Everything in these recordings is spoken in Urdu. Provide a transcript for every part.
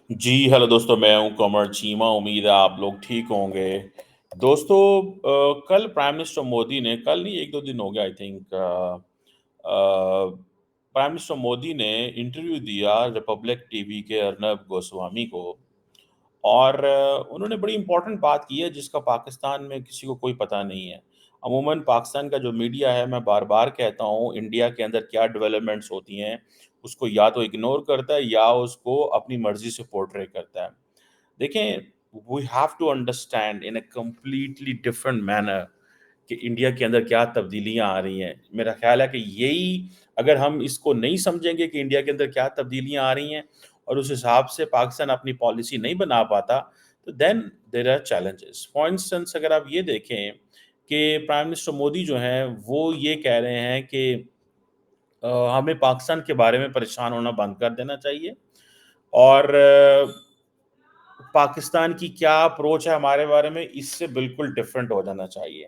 جی ہیلو دوستوں، میں ہوں قمر چیمہ. امید ہے آپ لوگ ٹھیک ہوں گے. دوستو، کل پرائم منسٹر مودی نے، کل نہیں ایک دو دن ہو گیا I think, prime minister Modi نے انٹرویو دیا ریپبلک ٹی وی کے ارنب گوسوامی کو. اور انہوں نے بڑی امپورٹنٹ بات کی ہے جس کا پاکستان میں کسی کو کوئی پتہ نہیں ہے. عموماً پاکستان کا جو میڈیا ہے، میں بار بار کہتا ہوں، انڈیا کے اندر کیا ڈیولپمنٹس ہوتی ہیں اس کو یا تو اگنور کرتا ہے یا اس کو اپنی مرضی سے پورٹرے کرتا ہے. دیکھیں، we have to understand in a completely different manner کہ انڈیا کے اندر کیا تبدیلیاں آ رہی ہیں. میرا خیال ہے کہ یہی، اگر ہم اس کو نہیں سمجھیں گے کہ انڈیا کے اندر کیا تبدیلیاں آ رہی ہیں اور اس حساب سے پاکستان اپنی پالیسی نہیں بنا پاتا، تو then there are challenges. For instance, اگر آپ یہ دیکھیں کہ پرائم منسٹر مودی جو ہیں وہ یہ کہہ رہے ہیں کہ ہمیں پاکستان کے بارے میں پریشان ہونا بند کر دینا چاہیے، اور پاکستان کی کیا اپروچ ہے ہمارے بارے میں اس سے بالکل ڈفرینٹ ہو جانا چاہیے.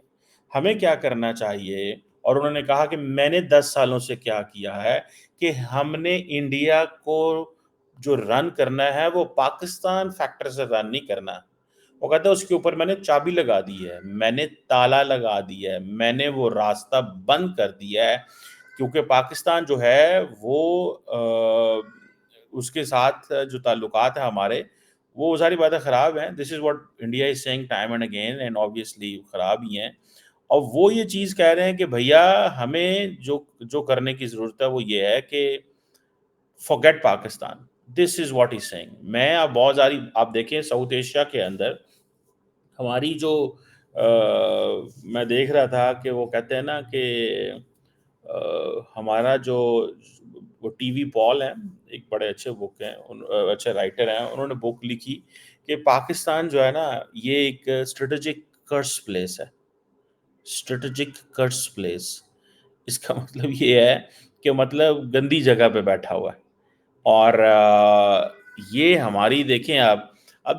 ہمیں کیا کرنا چاہیے، اور انہوں نے کہا کہ میں نے 10 سالوں سے کیا کیا ہے کہ ہم نے انڈیا کو جو رن کرنا ہے وہ پاکستان فیکٹر سے رن نہیں کرنا. وہ کہتا ہے اس کے اوپر میں نے چابی لگا دی ہے، میں نے تالا لگا دیا ہے، میں نے وہ راستہ بند کر دیا ہے، کیونکہ پاکستان جو ہے وہ اس کے ساتھ جو تعلقات ہیں ہمارے، وہ ساری باتیں خراب ہیں. This is what India is seeing time and again, and obviously خراب ہی ہیں. اور وہ یہ چیز کہہ رہے ہیں کہ بھیا ہمیں جو کرنے کی ضرورت ہے وہ یہ ہے کہ forget Pakistan. This is what is seeing. میں اب بہت ساری، آپ دیکھیں ساؤتھ ایشیا کے اندر ہماری جو میں دیکھ رہا تھا کہ وہ کہتے ہیں نا کہ ہمارا جو وہ ٹی وی پال ہیں، ایک بڑے اچھے بک ہیں، اچھے رائٹر ہیں، انہوں نے بک لکھی کہ پاکستان جو ہے نا یہ ایک اسٹریٹجک کرس پلیس ہے. اسٹریٹجک کرس پلیس، اس کا مطلب یہ ہے کہ مطلب گندی جگہ پہ بیٹھا ہوا ہے. اور یہ ہماری دیکھیں اب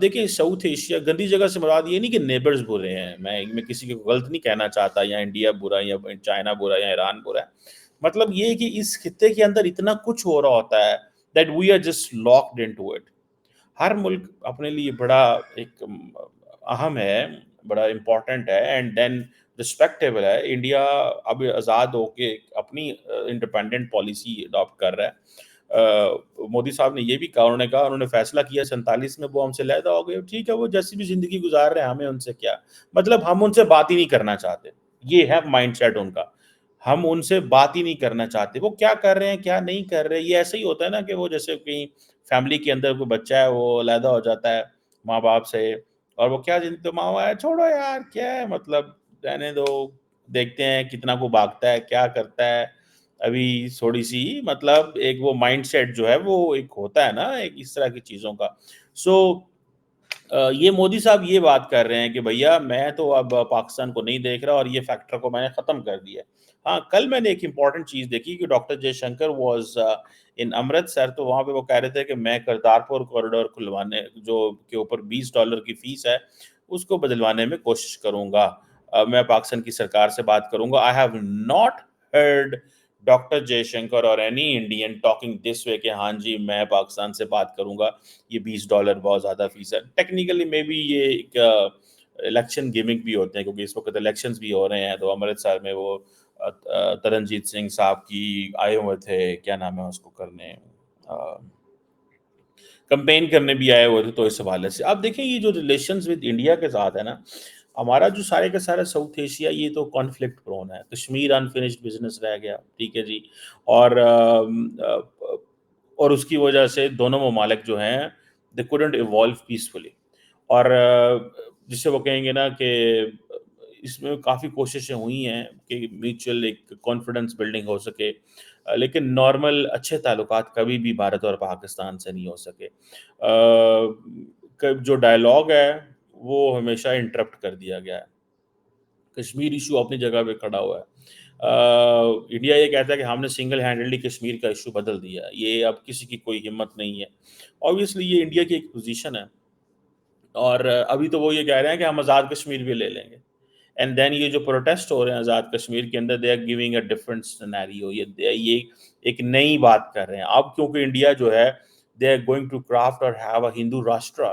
دیکھیں ساؤتھ ایشیا، گندی جگہ سے مراد یہ نہیں کہ نیبرز برے ہیں، میں کسی کو غلط نہیں کہنا چاہتا، یا انڈیا برا ہے یا چائنا برا ہے یا ایران برا ہے. مطلب یہ ہے کہ اس خطے کے اندر اتنا کچھ ہو رہا ہوتا ہے that we are just locked into it. ہر ملک اپنے لیے بڑا ایک اہم ہے، بڑا امپورٹنٹ ہے، اینڈ دین رسپیکٹیبل ہے. انڈیا اب آزاد ہو کے اپنی انڈیپینڈنٹ پالیسی اڈاپٹ کر رہا ہے. مودی صاحب نے یہ بھی کہا، انہوں نے کہا، انہوں نے فیصلہ کیا 47 میں وہ ہم سے علیحدہ ہو گئے. ٹھیک ہے، وہ جیسی بھی زندگی گزار رہے ہیں، ہمیں ان سے کیا، مطلب ہم ان سے بات ہی نہیں کرنا چاہتے. یہ ہے مائنڈ سیٹ ان کا، ہم ان سے بات ہی نہیں کرنا چاہتے. وہ کیا کر رہے ہیں کیا نہیں کر رہے، یہ ایسا ہی ہوتا ہے نا کہ وہ جیسے کہیں فیملی کے اندر کوئی بچہ ہے وہ علیحدہ ہو جاتا ہے ماں باپ سے، اور وہ کیا تو ماں باپ ہے، چھوڑو یار کیا ہے، مطلب رہنے دو، دیکھتے ہیں کتنا کو بھاگتا ہے کیا کرتا ہے. ابھی تھوڑی سی مطلب ایک وہ مائنڈ سیٹ جو ہے وہ ایک ہوتا ہے نا ایک اس طرح کی چیزوں کا. سو یہ مودی صاحب یہ بات کر رہے ہیں کہ بھیا میں تو اب پاکستان کو نہیں دیکھ رہا اور یہ فیکٹر کو میں نے ختم کر دیا. ہاں، کل میں نے ایک امپورٹنٹ چیز دیکھی کہ doctor J Shankar was in Amritsar, تو وہاں پہ وہ کہہ رہے تھے کہ میں کرتارپور کوریڈور کھلوانے جو کے اوپر $20 کی فیس ہے اس کو بدلوانے میں کوشش کروں گا. میں پاکستان کی سرکار سے بات کروں گا. I have not heard doctor Jaishankar اور any Indian talking this way کہ ہاں جی میں پاکستان سے بات کروں گا، یہ $20 بہت زیادہ فیس ہے. ٹیکنیکلی میں بھی یہ ایک الیکشن گیمنگ بھی ہوتے ہیں، کیونکہ اس وقت الیکشنز بھی ہو رہے ہیں. تو امرتسر میں وہ ترنجیت سنگھ صاحب کی آئے ہوئے تھے، کیا نام ہے اس کو کرنے، کمپین کرنے بھی آئے ہوئے تھے. تو اس حوالے سے آپ دیکھیں یہ جو ریلیشنز ود انڈیا کے ساتھ ہے نا، ہمارا جو سارے کا سارا ساؤتھ ایشیا یہ تو کانفلکٹ پرون ہے. کشمیر انفنشڈ بزنس رہ گیا، ٹھیک ہے جی، اور اس کی وجہ سے دونوں ممالک جو ہیں دے couldn't ایوالو پیسفلی. اور جسے وہ کہیں گے نا کہ اس میں کافی کوششیں ہوئی ہیں کہ میوچل ایک کانفیڈنس بلڈنگ ہو سکے، لیکن نارمل اچھے تعلقات کبھی بھی بھارت اور پاکستان سے نہیں ہو سکے. جو ڈائلاگ ہے وہ ہمیشہ انٹرپٹ کر دیا گیا ہے. کشمیر ایشو اپنی جگہ پہ کھڑا ہوا ہے. انڈیا یہ کہتا ہے کہ ہم نے سنگل ہینڈلی کشمیر کا ایشو بدل دیا، یہ اب کسی کی کوئی ہمت نہیں ہے. آبویسلی یہ انڈیا کی ایک پوزیشن ہے، اور ابھی تو وہ یہ کہہ رہے ہیں کہ ہم آزاد کشمیر بھی لے لیں گے. اینڈ دین یہ جو پروٹیسٹ ہو رہے ہیں آزاد کشمیر کے اندر، they are giving a different scenario, یہ ایک نئی بات کر رہے ہیں. اب کیونکہ انڈیا جو ہے they are going to craft or have a Hindu Rashtra,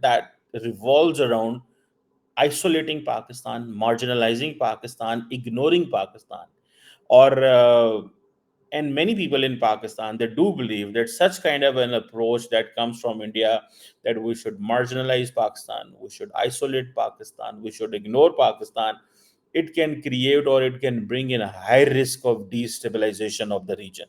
that revolves around isolating Pakistan, marginalizing Pakistan, ignoring Pakistan, or and many people in Pakistan, they do believe that such kind of an approach that comes from India, that we should marginalize Pakistan, we should isolate Pakistan, we should ignore Pakistan, it can create or it can bring in a high risk of destabilization of the region.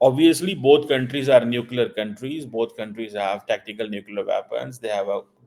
obviously both countries are nuclear countries, both countries have tactical nuclear weapons, they have a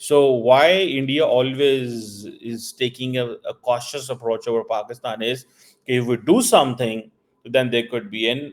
So why India always is taking a cautious approach over Pakistan is if we do something, then there could be, and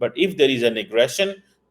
but if there is an aggression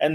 and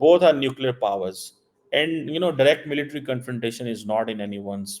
both are nuclear powers, and direct military confrontation is not in anyone's,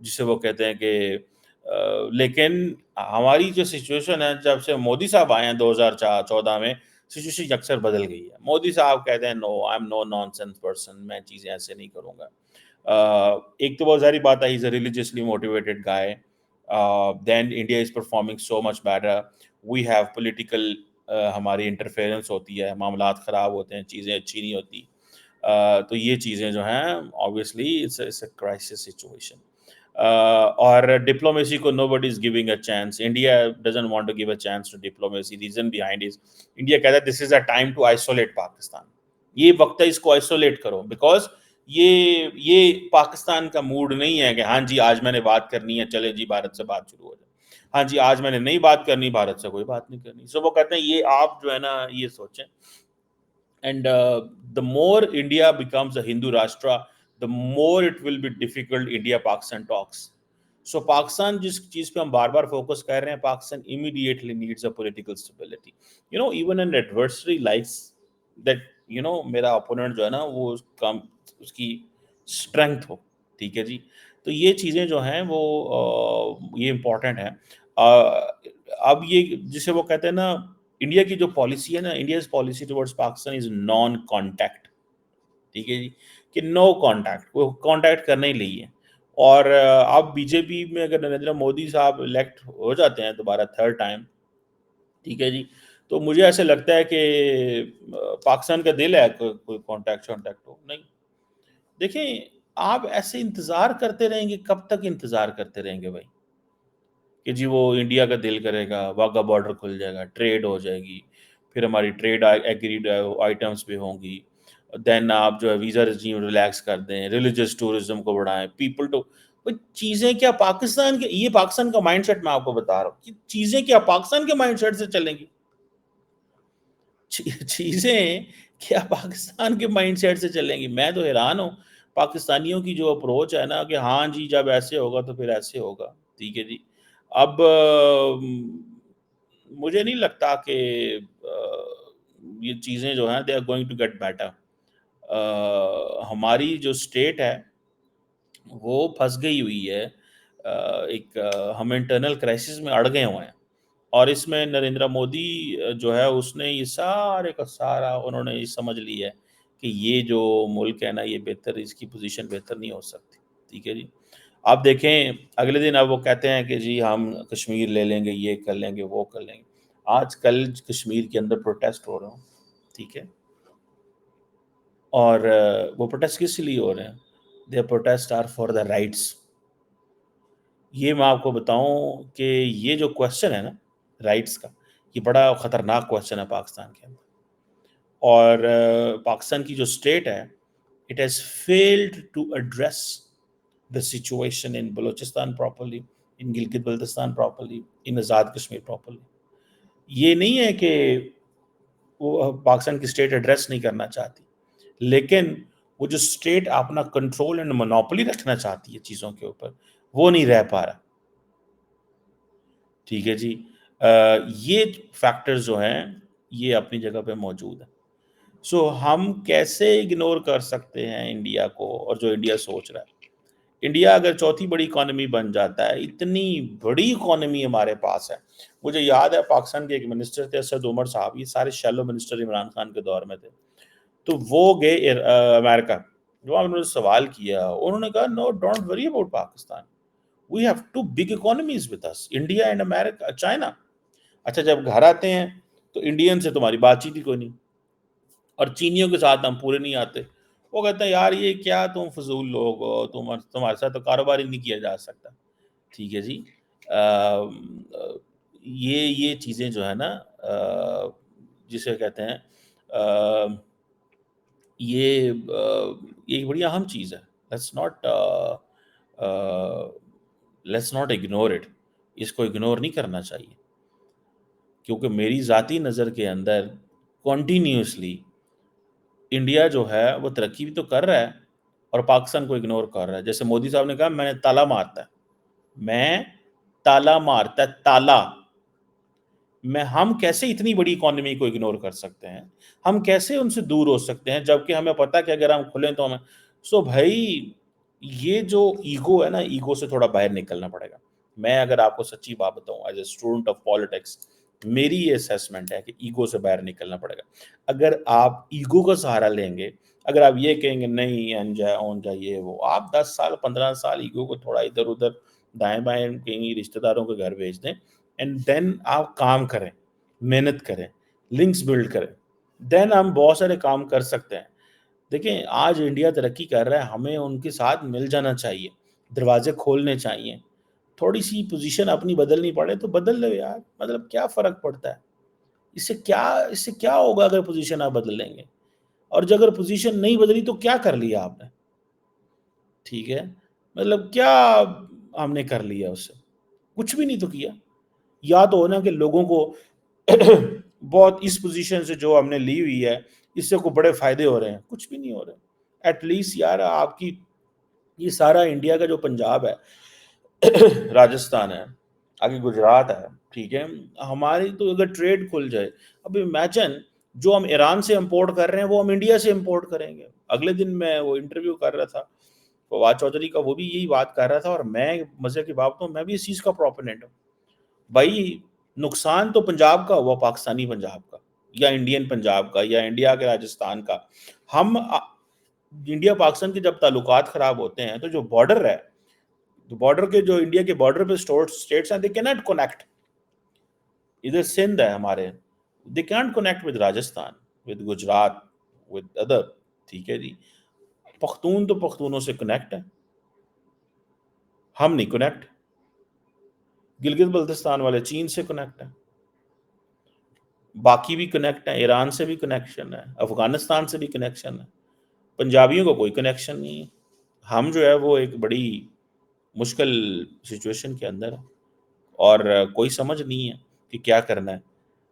جسے وہ کہتے ہیں کہ لیکن ہماری جو سچویشن ہے جب سے مودی صاحب آئے ہیں 2014 میں، سچویشن اکثر بدل گئی ہے. مودی صاحب کہتے ہیں no I am no nonsense person, میں چیزیں ایسے نہیں کروں گا. ایک تو بہت ساری بات ہے، he is a religiously motivated guy. Then India is performing so much better. We have political, ہماری انٹرفیئرنس ہوتی ہے، معاملات خراب ہوتے ہیں، چیزیں اچھی نہیں ہوتی. تو یہ چیزیں جو ہیں obviously it's a crisis situation. اور ڈپلومیسی کو nobody is giving a chance. India doesn't want to give a chance to diplomacy. Reason behind is India کہتا ہے this is a time to isolate Pakistan. یہ وقت ہے اس کو isolate کرو, because یہ پاکستان کا موڈ نہیں ہے کہ ہاں جی آج میں نے بات کرنی ہے, چلے جی بھارت سے بات شروع ہو جائے, ہاں جی آج میں نے نہیں بات کرنی, بھارت سے کوئی بات نہیں کرنی. سو وہ کہتے ہیں یہ آپ جو ہے نا یہ سوچیں. And the more India becomes a Hindu Rashtra, the more it will be difficult India-Pakistan talks. So Pakistan جس چیز پہ ہم بار بار فوکس کر رہے ہیں, Pakistan immediately needs a political stability. Even an adversary likes that, میرا opponent جو ہے نا وہ اس کی strength ہو. ٹھیک ہے جی, تو یہ چیزیں جو ہیں وہ یہ امپورٹنٹ ہیں. اب یہ جسے وہ کہتے ہیں نا, انڈیا کی جو پالیسی ہے نا, انڈیاز پالیسی ٹورڈز پاکستان از نان کانٹیکٹ. ٹھیک ہے جی, کہ نو کانٹیکٹ, وہ کانٹیکٹ کرنا ہی نہیں ہے. اور اب بی جے پی میں اگر نریندر مودی صاحب الیکٹ ہو جاتے ہیں دوبارہ تھرڈ ٹائم, ٹھیک ہے جی, تو مجھے ایسے لگتا ہے کہ پاکستان کا دل ہے کوئی کانٹیکٹ ہو نہیں. دیکھیں آپ ایسے انتظار کرتے رہیں گے, کب تک انتظار کرتے رہیں گے بھائی, کہ جی وہ انڈیا کا دل کرے گا, واگا بارڈر کھل جائے گا, ٹریڈ ہو جائے گی, پھر ہماری ٹریڈ ایگریڈ آئٹمس بھی ہوں گی, دین آپ جو ہے ویزا رجیم ریلیکس کر دیں, ریلیجس ٹورزم کو بڑھائیں, پیپل ٹو چیزیں کیا پاکستان کے, یہ پاکستان کا مائنڈ سیٹ میں آپ کو بتا رہا ہوں کہ چیزیں کیا پاکستان کے مائنڈ سیٹ سے چلیں گی, چیزیں کیا پاکستان کے مائنڈ سیٹ سے چلیں گی. میں تو حیران ہوں پاکستانیوں کی جو اپروچ ہے نا, کہ ہاں جی جب ایسے ہوگا تو پھر ایسے ہوگا. ٹھیک ہے جی, اب مجھے نہیں لگتا کہ یہ چیزیں جو ہیں they are going to get better. ہماری جو اسٹیٹ ہے وہ پھنس گئی ہوئی ہے, ایک ہم انٹرنل کرائسس میں اڑ گئے ہوئے ہیں, اور اس میں نریندر مودی جو ہے اس نے یہ سارے کا سارا انہوں نے یہ سمجھ لی ہے کہ یہ جو ملک ہے نا یہ بہتر, اس کی پوزیشن بہتر نہیں ہو سکتی. ٹھیک ہے جی, آپ دیکھیں اگلے دن اب وہ کہتے ہیں کہ جی ہم کشمیر لے لیں گے, یہ کر لیں گے, وہ کر لیں گے. آج کل کشمیر کے اندر پروٹیسٹ ہو رہے ہوں, ٹھیک ہے, اور وہ پروٹیسٹ کس لیے ہو رہے ہیں, they protest are for the rights. یہ میں آپ کو بتاؤں کہ یہ جو کوشچن ہے نا رائٹس کا, یہ بڑا خطرناک کوشچن ہے پاکستان کے اندر. اور پاکستان کی جو اسٹیٹ ہے, it has failed to address the situation in Balochistan properly, in Gilgit Baltistan properly, in Azad Kashmir properly. یہ نہیں ہے کہ وہ پاکستان کی اسٹیٹ ایڈریس نہیں کرنا چاہتی, لیکن وہ جو اسٹیٹ اپنا کنٹرول اینڈ مونوپلی رکھنا چاہتی ہے چیزوں کے اوپر, وہ نہیں رہ پا رہا. ٹھیک ہے جی, یہ فیکٹرز جو ہیں یہ اپنی جگہ پہ موجود ہیں. سو ہم کیسے اگنور کر سکتے ہیں انڈیا کو, اور جو انڈیا سوچ رہا ہے. انڈیا اگر چوتھی بڑی اکانومی بن جاتا ہے, اتنی بڑی اکانومی ہمارے پاس ہے. مجھے یاد ہے پاکستان کے ایک منسٹر تھے اسد عمر صاحب, یہ سارے شیلو منسٹر عمران خان کے دور میں تھے, تو وہ گئے امریکہ. جو انہوں نے سوال کیا, انہوں نے کہا no don't worry about Pakistan, we have two big economies with us, India and America, China. اچھا جب گھر آتے ہیں تو انڈین سے تمہاری بات چیت ہی کوئی نہیں, اور چینیوں کے ساتھ ہم پورے نہیں آتے. وہ کہتے ہیں یار یہ کیا تم فضول لوگ ہو, تمہارے ساتھ تو کاروبار ہی نہیں کیا جا سکتا. ٹھیک ہے جی, یہ چیزیں جو ہے نا جسے کہتے ہیں یہ ایک بڑی اہم چیز ہے. لیٹس ناٹ اگنور اٹ, اس کو اگنور نہیں کرنا چاہیے, کیونکہ میری ذاتی نظر کے اندر کنٹینیوسلی انڈیا جو ہے وہ ترقی بھی تو کر رہا ہے اور پاکستان کو اگنور کر رہا ہے. جیسے مودی صاحب نے کہا میں نے تالا مارتا ہے, میں تالا مارتا ہے, تالا. ہم کیسے اتنی بڑی اکانومی کو اگنور کر سکتے ہیں, ہم کیسے ان سے دور ہو سکتے ہیں, جبکہ ہمیں پتہ کہ اگر ہم کھلیں تو ہمیں. سو بھائی یہ جو ایگو ہے نا، ایگو سے تھوڑا باہر نکلنا پڑے گا. میں اگر آپ کو سچی بات بتاؤں as a student of politics, میری یہ اسیسمنٹ ہے کہ ایگو سے باہر نکلنا پڑے گا. اگر آپ ایگو کا سہارا لیں گے، اگر آپ یہ کہیں گے نہیں انجا اونجا یہ وہ، آپ 10 سال 15 سال ایگو کو تھوڑا ادھر ادھر دائیں بائیں کہیں رشتہ داروں کے گھر بھیج دیں، اینڈ دین آپ کام کریں، محنت کریں، لنکس بلڈ کریں، دین ہم بہت سارے کام کر سکتے ہیں. دیکھیں آج انڈیا ترقی کر رہا ہے، ہمیں ان کے ساتھ مل جانا چاہیے، دروازے کھولنے چاہیے. تھوڑی سی پوزیشن اپنی بدلنی پڑے تو بدل لو یار، مطلب کیا فرق پڑتا ہے؟ اس سے کیا ہوگا اگر پوزیشن آپ بدل لیں گے؟ اور جو اگر پوزیشن نہیں بدلی تو کیا کر لیا آپ نے؟ ٹھیک ہے، مطلب کیا ہم نے کر لیا اس سے؟ کچھ بھی نہیں تو کیا. یا تو ہونا کہ لوگوں کو بہت اس پوزیشن سے جو ہم نے لی ہوئی ہے اس سے کوئی بڑے فائدے ہو رہے ہیں، کچھ بھی نہیں ہو رہے. ایٹ لیسٹ یار آپ کی یہ سارا انڈیا کا جو پنجاب ہے، راجستھان ہے، آگے گجرات ہے، ٹھیک ہے، ہماری تو اگر ٹریڈ کھل جائے، اب امیجن جو ہم ایران سے امپورٹ کر رہے ہیں وہ ہم انڈیا سے امپورٹ کریں گے. اگلے دن میں وہ انٹرویو کر رہا تھا فواد چودھری کا، وہ بھی یہی بات کر رہا تھا، اور میں مزے کی بات ہوں، میں بھی اس چیز کا پروپوننٹ ہوں. بھائی نقصان تو پنجاب کا ہوا، پاکستانی پنجاب کا یا انڈین پنجاب کا یا انڈیا کے راجستھان کا. ہم انڈیا پاکستان کے جب تعلقات خراب ہوتے ہیں تو جو بارڈر ہے، تو بارڈر کے جو انڈیا کے بارڈر پہ اسٹیٹس ہیں، دے کینٹ کونیکٹ. ادھر سندھ ہے ہمارے، they can't connect with Rajasthan, with Gujarat, with other. ٹھیک ہے جی، پختون تو پختونوں سے کنیکٹ ہے، ہم نہیں کنیکٹ. گلگت بلتستان والے چین سے کنیکٹ ہیں، باقی بھی کنیکٹ ہیں، ایران سے بھی کنیکشن ہے، افغانستان سے بھی کنیکشن ہے. پنجابیوں کو کوئی کنیکشن نہیں ہے. ہم جو ہے وہ ایک بڑی مشکل سچویشن کے اندر ہے، اور کوئی سمجھ نہیں ہے کہ کیا کرنا ہے.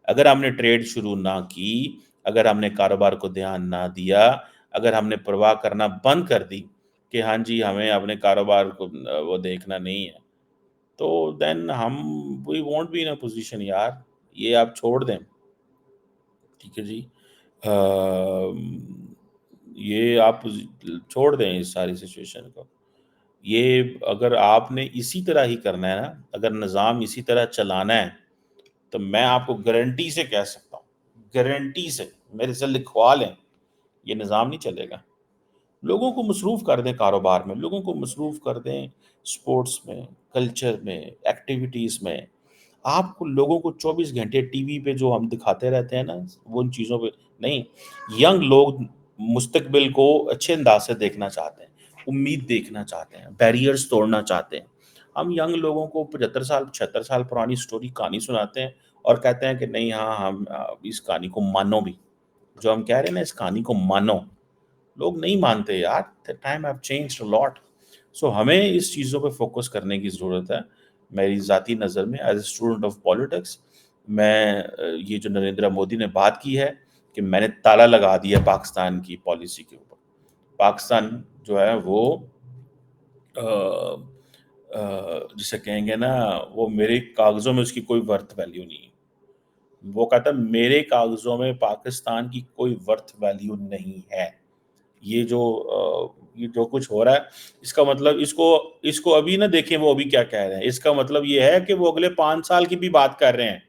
اگر ہم نے ٹریڈ شروع نہ کی، اگر ہم نے کاروبار کو دھیان نہ دیا، اگر ہم نے پرواہ کرنا بند کر دی کہ ہاں جی ہمیں اپنے کاروبار کو وہ دیکھنا نہیں ہے، تو دین ہم we won't be in a position یار. یہ آپ چھوڑ دیں. ٹھیک ہے جی، یہ آپ چھوڑ دیں اس ساری سچویشن کو. یہ اگر آپ نے اسی طرح ہی کرنا ہے نا، اگر نظام اسی طرح چلانا ہے، تو میں آپ کو گارنٹی سے کہہ سکتا ہوں، گارنٹی سے میرے سے لکھوا لیں، یہ نظام نہیں چلے گا. لوگوں کو مصروف کر دیں کاروبار میں، لوگوں کو مصروف کر دیں سپورٹس میں، کلچر میں، ایکٹیویٹیز میں. آپ کو لوگوں کو 24 گھنٹے ٹی وی پہ جو ہم دکھاتے رہتے ہیں نا، وہ ان چیزوں پہ نہیں. ینگ لوگ مستقبل کو اچھے انداز سے دیکھنا چاہتے ہیں، امید دیکھنا چاہتے ہیں، بیریئرز توڑنا چاہتے ہیں. ہم ینگ لوگوں کو 75 سال 76 سال پرانی سٹوری کہانی سناتے ہیں اور کہتے ہیں کہ نہیں ہاں ہم اس کہانی کو مانو بھی. جو ہم کہہ رہے ہیں نا اس کہانی کو مانو، لوگ نہیں مانتے یار. ٹائم ہیو چینجڈ اے لاٹ. سو ہمیں اس چیزوں پہ فوکس کرنے کی ضرورت ہے. میری ذاتی نظر میں as a student of politics, میں یہ جو نریندر مودی نے بات کی ہے کہ میں نے تالا لگا دیا پاکستان کی پالیسی کے اوپر، پاکستان جو ہے وہ جسے کہیں گے نا، وہ میرے کاغذوں میں اس کی کوئی ورتھ ویلیو نہیں ہے. وہ کہتا ہے میرے کاغذوں میں پاکستان کی کوئی ورتھ ویلیو نہیں ہے. یہ جو کچھ ہو رہا ہے، اس کا مطلب اس کو ابھی نہ دیکھیں وہ ابھی کیا کہہ رہے ہیں. اس کا مطلب یہ ہے کہ وہ اگلے 5 سال کی بھی بات کر رہے ہیں.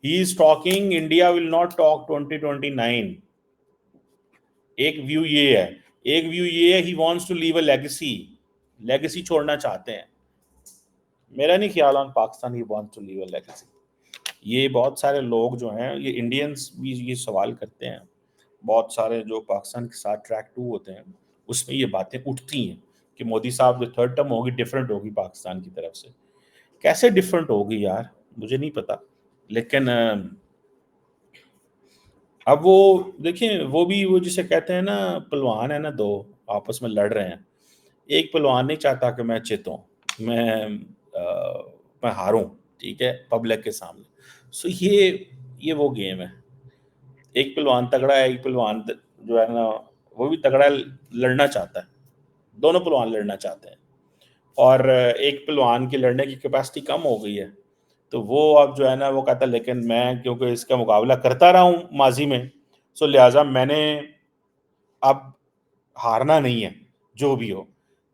He is talking India will not talk 2029. ایک ویو یہ ہے، ایک ویو یہ ہے he wants to leave a legacy چھوڑنا چاہتے ہیں. میرا نہیں خیال ہے Pakistan he wants to leave a legacy. یہ بہت سارے لوگ جو ہیں، یہ انڈینز بھی یہ سوال کرتے ہیں، بہت سارے جو پاکستان کے ساتھ ٹریک 2 ہوتے ہیں اس میں یہ باتیں اٹھتی ہیں کہ مودی صاحب جو تھرڈ ٹرم ہوگی ڈیفرنٹ ہوگی پاکستان کی طرف سے. کیسے ڈیفرنٹ ہوگی یار، مجھے نہیں پتا. لیکن اب وہ دیکھیں، وہ بھی وہ جسے کہتے ہیں نا پلوان ہے نا، دو آپس میں لڑ رہے ہیں. ایک پلوان نہیں چاہتا کہ میں جیتوں، میں ہاروں، ٹھیک ہے، پبلک کے سامنے. سو یہ وہ گیم ہے. ایک پلوان تگڑا ہے، ایک پلوان جو ہے نا وہ بھی تگڑا لڑنا چاہتا ہے. دونوں پلوان لڑنا چاہتے ہیں، اور ایک پلوان کی لڑنے کی کیپیسٹی کم ہو گئی ہے، تو وہ اب جو ہے نا وہ کہتا ہے لیکن میں کیونکہ اس کا مقابلہ کرتا رہا ہوں ماضی میں، سو لہٰذا میں نے اب ہارنا نہیں ہے جو بھی ہو.